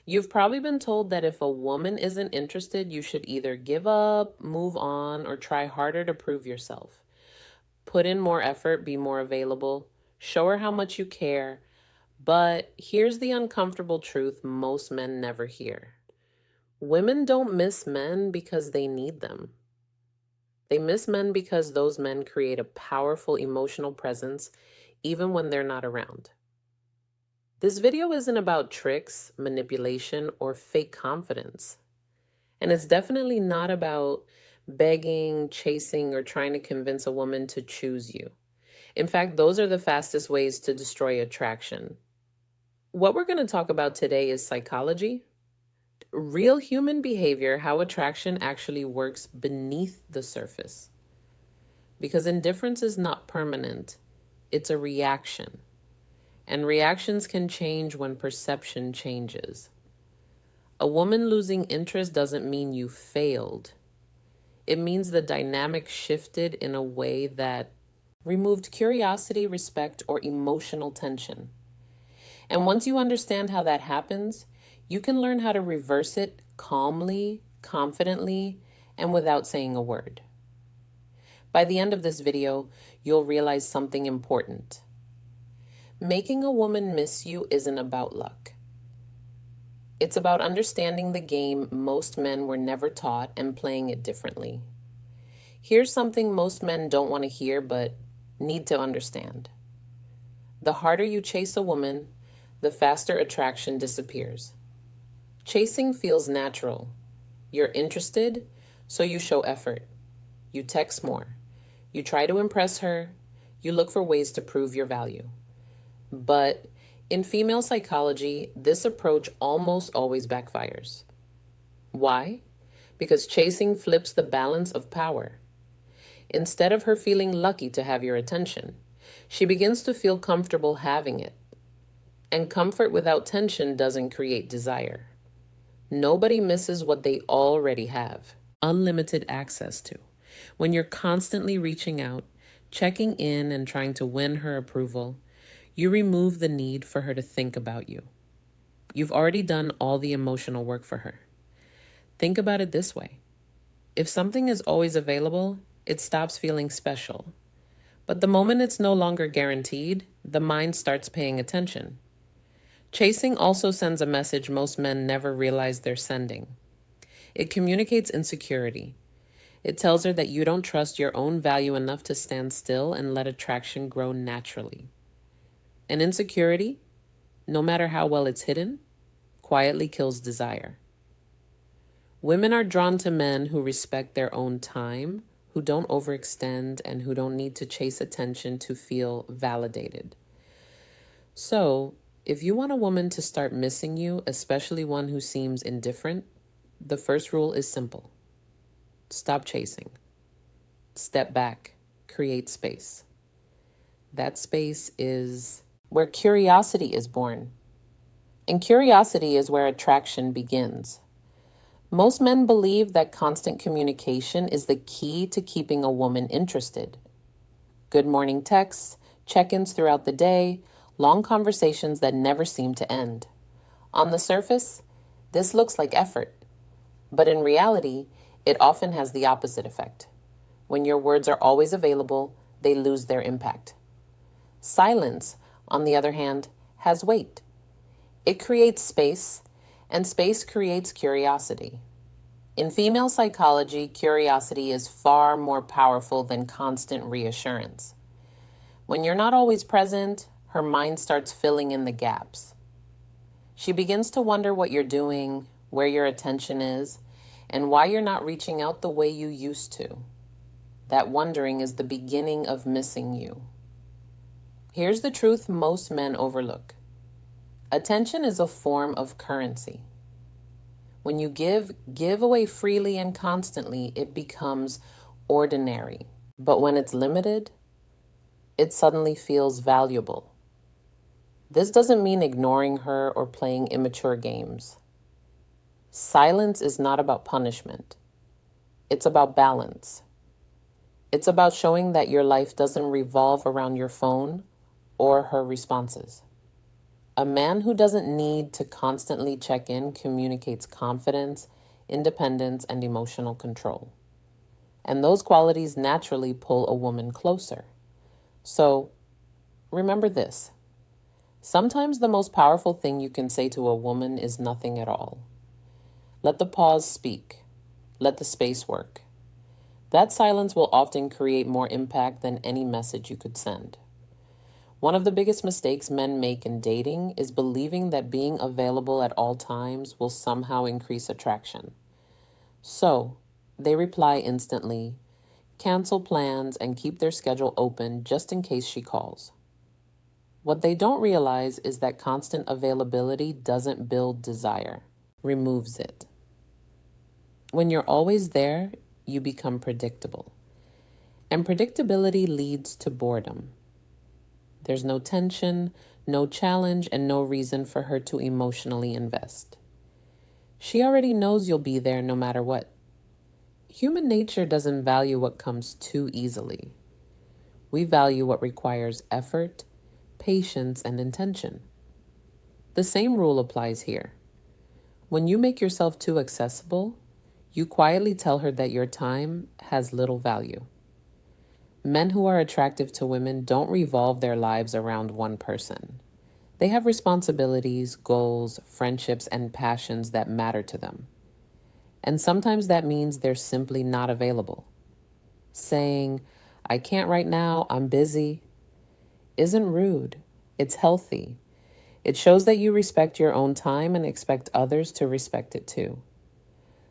You've probably been told that if a woman isn't interested, you should either give up, move on, or try harder to prove yourself. Put in more effort, be more available, show her how much you care. But here's the uncomfortable truth most men never hear: women don't miss men because they need them. They miss men because those men create a powerful emotional presence even when they're not around. This video isn't about tricks, manipulation, or fake confidence. And it's definitely not about begging, chasing, or trying to convince a woman to choose you. In fact, those are the fastest ways to destroy attraction. What we're going to talk about today is psychology, real human behavior, how attraction actually works beneath the surface. Because indifference is not permanent, it's a reaction. And reactions can change when perception changes. A woman losing interest doesn't mean you failed. It means the dynamic shifted in a way that removed curiosity, respect, or emotional tension. And once you understand how that happens, you can learn how to reverse it calmly, confidently, and without saying a word. By the end of this video, you'll realize something important. Making a woman miss you isn't about luck. It's about understanding the game most men were never taught and playing it differently. Here's something most men don't want to hear but need to understand. The harder you chase a woman, the faster attraction disappears. Chasing feels natural. You're interested, so you show effort. You text more. You try to impress her. You look for ways to prove your value. But in female psychology, this approach almost always backfires. Why? Because chasing flips the balance of power. Instead of her feeling lucky to have your attention, she begins to feel comfortable having it. And comfort without tension doesn't create desire. Nobody misses what they already have unlimited access to. When you're constantly reaching out, checking in, and trying to win her approval, you remove the need for her to think about you. You've already done all the emotional work for her. Think about it this way. If something is always available, it stops feeling special. But the moment it's no longer guaranteed, the mind starts paying attention. Chasing also sends a message most men never realize they're sending. It communicates insecurity. It tells her that you don't trust your own value enough to stand still and let attraction grow naturally. And insecurity, no matter how well it's hidden, quietly kills desire. Women are drawn to men who respect their own time, who don't overextend, and who don't need to chase attention to feel validated. So, if you want a woman to start missing you, especially one who seems indifferent, the first rule is simple. Stop chasing. Step back. Create space. That space is where curiosity is born. And curiosity is where attraction begins. Most men believe that constant communication is the key to keeping a woman interested. Good morning texts, check-ins throughout the day, long conversations that never seem to end. On the surface, this looks like effort. But in reality, it often has the opposite effect. When your words are always available, they lose their impact. Silence, on the other hand, has weight. It creates space, and space creates curiosity. In female psychology, curiosity is far more powerful than constant reassurance. When you're not always present, her mind starts filling in the gaps. She begins to wonder what you're doing, where your attention is, and why you're not reaching out the way you used to. That wondering is the beginning of missing you. Here's the truth most men overlook. Attention is a form of currency. When you give away freely and constantly, it becomes ordinary. But when it's limited, it suddenly feels valuable. This doesn't mean ignoring her or playing immature games. Silence is not about punishment. It's about balance. It's about showing that your life doesn't revolve around your phone or her responses. A man who doesn't need to constantly check in communicates confidence, independence, and emotional control. And those qualities naturally pull a woman closer. So remember this. Sometimes the most powerful thing you can say to a woman is nothing at all. Let the pause speak. Let the space work. That silence will often create more impact than any message you could send. One of the biggest mistakes men make in dating is believing that being available at all times will somehow increase attraction. So, they reply instantly, cancel plans, and keep their schedule open just in case she calls. What they don't realize is that constant availability doesn't build desire, removes it. When you're always there, you become predictable. And predictability leads to boredom. There's no tension, no challenge, and no reason for her to emotionally invest. She already knows you'll be there no matter what. Human nature doesn't value what comes too easily. We value what requires effort, patience, and intention. The same rule applies here. When you make yourself too accessible, you quietly tell her that your time has little value. Men who are attractive to women don't revolve their lives around one person. They have responsibilities, goals, friendships, and passions that matter to them. And sometimes that means they're simply not available. Saying, "I can't right now, I'm busy," isn't rude. It's healthy. It shows that you respect your own time and expect others to respect it too.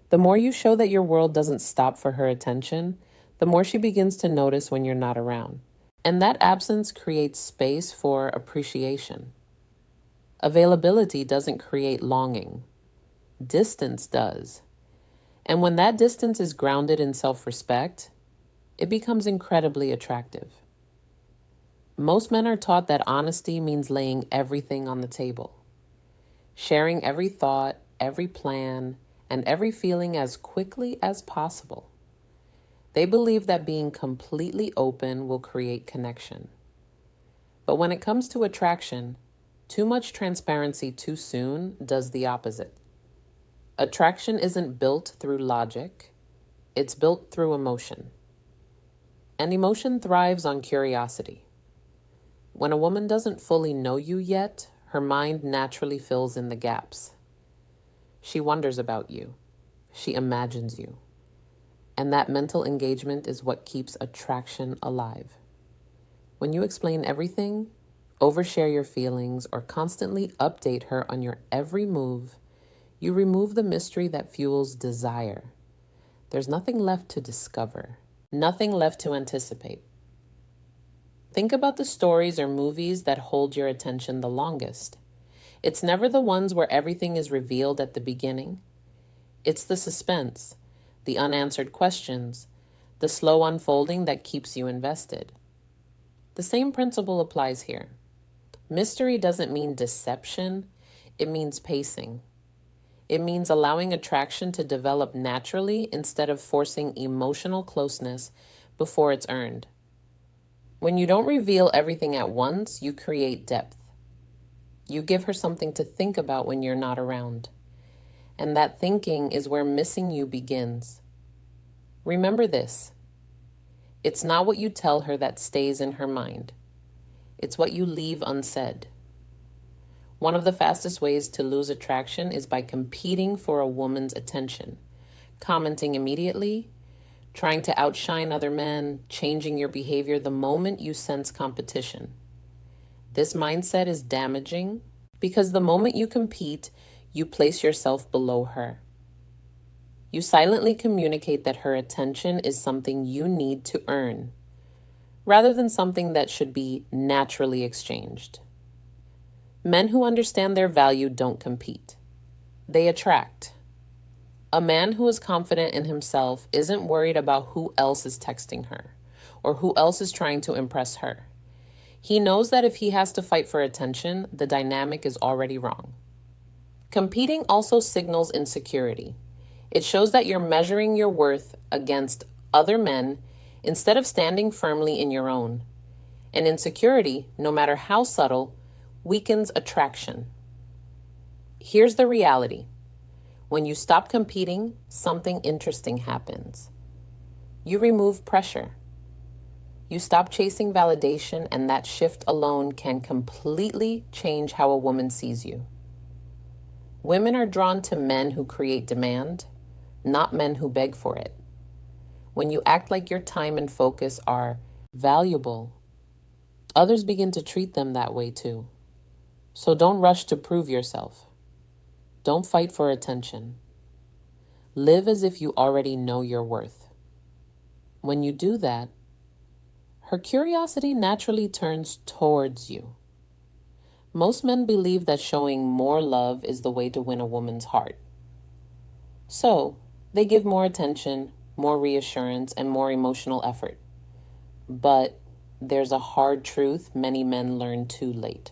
The more you show that your world doesn't stop for her attention, the more she begins to notice when you're not around. And that absence creates space for appreciation. Availability doesn't create longing. Distance does. And when that distance is grounded in self-respect, it becomes incredibly attractive. Most men are taught that honesty means laying everything on the table, sharing every thought, every plan, and every feeling as quickly as possible. They believe that being completely open will create connection. But when it comes to attraction, too much transparency too soon does the opposite. Attraction isn't built through logic, it's built through emotion. And emotion thrives on curiosity. When a woman doesn't fully know you yet, her mind naturally fills in the gaps. She wonders about you. She imagines you. And that mental engagement is what keeps attraction alive. When you explain everything, overshare your feelings, or constantly update her on your every move, you remove the mystery that fuels desire. There's nothing left to discover, nothing left to anticipate. Think about the stories or movies that hold your attention the longest. It's never the ones where everything is revealed at the beginning. It's the suspense, the unanswered questions, the slow unfolding that keeps you invested. The same principle applies here. Mystery doesn't mean deception, it means pacing. It means allowing attraction to develop naturally instead of forcing emotional closeness before it's earned. When you don't reveal everything at once, you create depth. You give her something to think about when you're not around. And that thinking is where missing you begins. Remember this. It's not what you tell her that stays in her mind. It's what you leave unsaid. One of the fastest ways to lose attraction is by competing for a woman's attention, commenting immediately, trying to outshine other men, changing your behavior the moment you sense competition. This mindset is damaging because the moment you compete, you place yourself below her. You silently communicate that her attention is something you need to earn, rather than something that should be naturally exchanged. Men who understand their value don't compete. They attract. A man who is confident in himself isn't worried about who else is texting her or who else is trying to impress her. He knows that if he has to fight for attention, the dynamic is already wrong. Competing also signals insecurity. It shows that you're measuring your worth against other men instead of standing firmly in your own. And insecurity, no matter how subtle, weakens attraction. Here's the reality. When you stop competing, something interesting happens. You remove pressure. You stop chasing validation, and that shift alone can completely change how a woman sees you. Women are drawn to men who create demand, not men who beg for it. When you act like your time and focus are valuable, others begin to treat them that way too. So don't rush to prove yourself. Don't fight for attention. Live as if you already know your worth. When you do that, her curiosity naturally turns towards you. Most men believe that showing more love is the way to win a woman's heart. So, they give more attention, more reassurance, and more emotional effort. But there's a hard truth many men learn too late.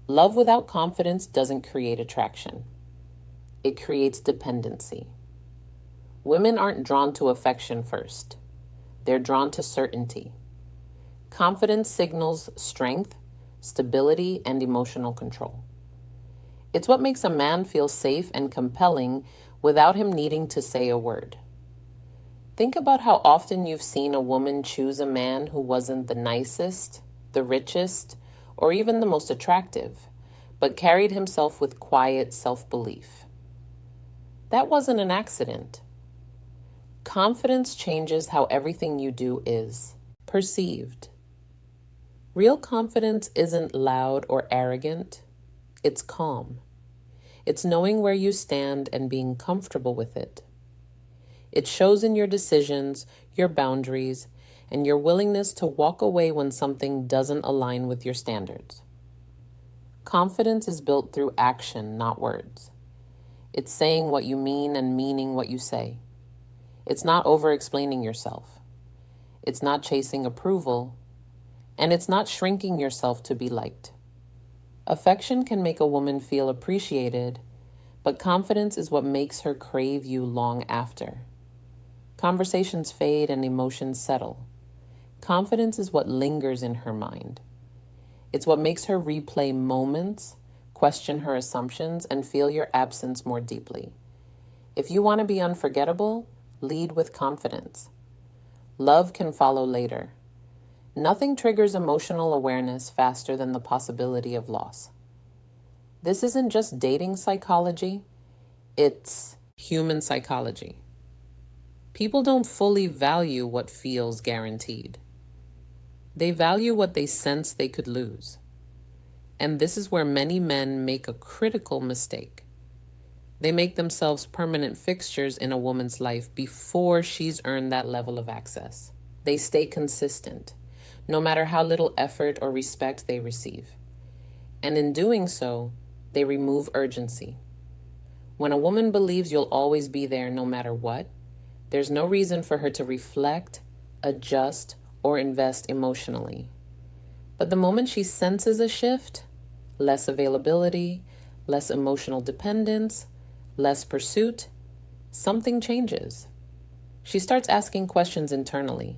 Love without confidence doesn't create attraction. It creates dependency. Women aren't drawn to affection first. They're drawn to certainty. Confidence signals strength, stability, and emotional control. It's what makes a man feel safe and compelling without him needing to say a word. Think about how often you've seen a woman choose a man who wasn't the nicest, the richest, or even the most attractive, but carried himself with quiet self-belief. That wasn't an accident. Confidence changes how everything you do is perceived. Real confidence isn't loud or arrogant. It's calm. It's knowing where you stand and being comfortable with it. It shows in your decisions, your boundaries, and your willingness to walk away when something doesn't align with your standards. Confidence is built through action, not words. It's saying what you mean and meaning what you say. It's not over-explaining yourself. It's not chasing approval. And it's not shrinking yourself to be liked. Affection can make a woman feel appreciated, but confidence is what makes her crave you long after. Conversations fade and emotions settle. Confidence is what lingers in her mind. It's what makes her replay moments, question her assumptions, and feel your absence more deeply. If you want to be unforgettable, lead with confidence. Love can follow later. Nothing triggers emotional awareness faster than the possibility of loss. This isn't just dating psychology, it's human psychology. People don't fully value what feels guaranteed. They value what they sense they could lose. And this is where many men make a critical mistake. They make themselves permanent fixtures in a woman's life before she's earned that level of access. They stay consistent, no matter how little effort or respect they receive. And in doing so, they remove urgency. When a woman believes you'll always be there no matter what, there's no reason for her to reflect, adjust, or invest emotionally. But the moment she senses a shift, less availability, less emotional dependence, less pursuit, something changes. She starts asking questions internally.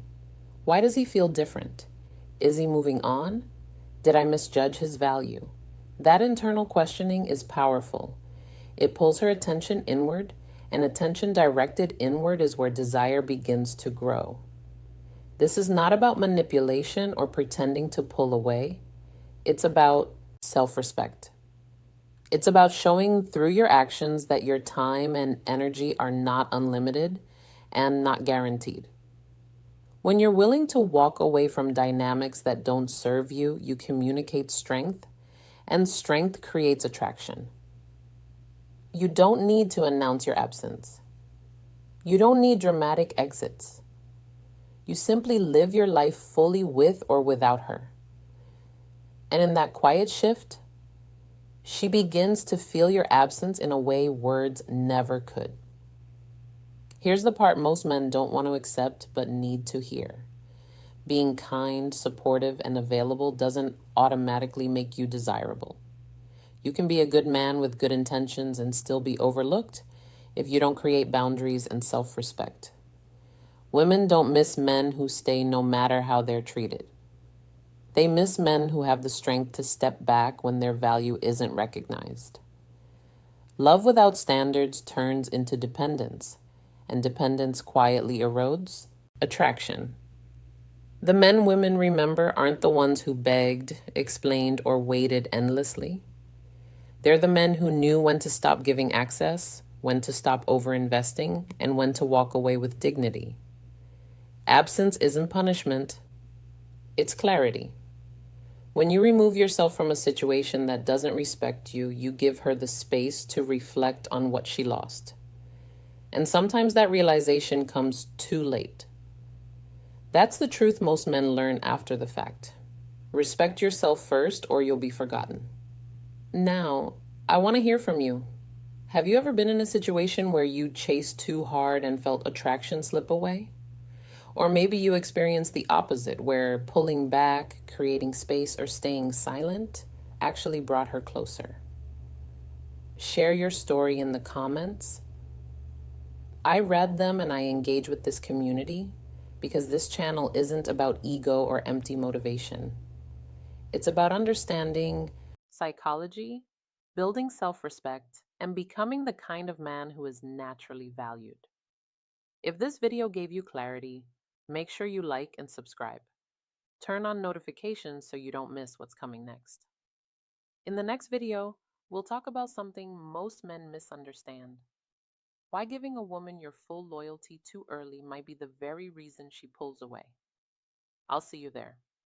Why does he feel different? Is he moving on? Did I misjudge his value? That internal questioning is powerful. It pulls her attention inward, and attention directed inward is where desire begins to grow. This is not about manipulation or pretending to pull away. It's about self-respect. It's about showing through your actions that your time and energy are not unlimited and not guaranteed. When you're willing to walk away from dynamics that don't serve you, you communicate strength, and strength creates attraction. You don't need to announce your absence. You don't need dramatic exits. You simply live your life fully with or without her. And in that quiet shift, she begins to feel your absence in a way words never could. Here's the part most men don't want to accept but need to hear. Being kind, supportive, and available doesn't automatically make you desirable. You can be a good man with good intentions and still be overlooked if you don't create boundaries and self-respect. Women don't miss men who stay no matter how they're treated. They miss men who have the strength to step back when their value isn't recognized. Love without standards turns into dependence, and dependence quietly erodes attraction. The men women remember aren't the ones who begged, explained, or waited endlessly. They're the men who knew when to stop giving access, when to stop overinvesting, and when to walk away with dignity. Absence isn't punishment, it's clarity. When you remove yourself from a situation that doesn't respect you, you give her the space to reflect on what she lost. And sometimes that realization comes too late. That's the truth most men learn after the fact. Respect yourself first, or you'll be forgotten. Now, I want to hear from you. Have you ever been in a situation where you chased too hard and felt attraction slip away? Or maybe you experienced the opposite, where pulling back, creating space, or staying silent actually brought her closer. Share your story in the comments. I read them and I engage with this community because this channel isn't about ego or empty motivation. It's about understanding psychology, building self-respect, and becoming the kind of man who is naturally valued. If this video gave you clarity, make sure you like and subscribe. Turn on notifications so you don't miss what's coming next. In the next video, we'll talk about something most men misunderstand. Why giving a woman your full loyalty too early might be the very reason she pulls away. I'll see you there.